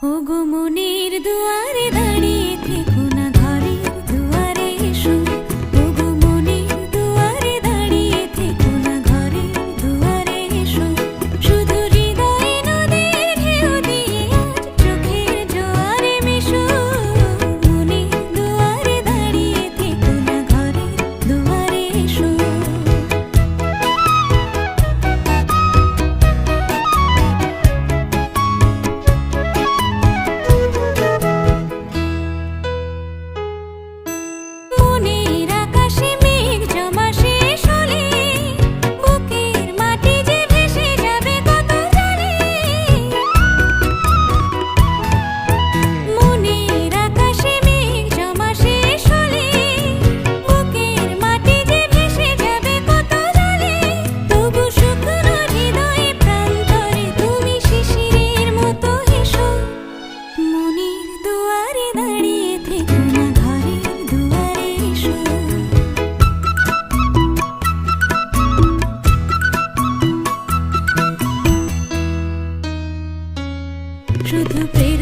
ওগো মনের দুয়ারে দাঁড়িয়ে থেকো না, ঘরের দুয়ারে এসো। ওগো মনের দুয়ারে দাঁড়িয়ে থেকো না, ঘরের দুয়ারে এসো। শুধু হৃদয়ে নদীর ঢেউ দিয়ে আজ চোখের জোয়ারে মেশো। মনের দুয়ারে দাঁড়িয়ে থেকো না, ঘরের দুয়ারে এসো। মনের আকাশে মেঘ জমা শেষ হলে বুকের মাটি যে ভেসে যাবে কত জলে। মনের আকাশে মেঘ জমা শেষ হলে বুকের মাটি যে ভেসে যাবে কত জলে। তবু শুকনো হৃদয়ে প্রান্তরে তুমি শিশিরের মতো হেসো। মনের দুয়ারে দাঁড়িয়ে থেকো না, ঘরের দুয়ারে এসো। শুধু প্রেরণা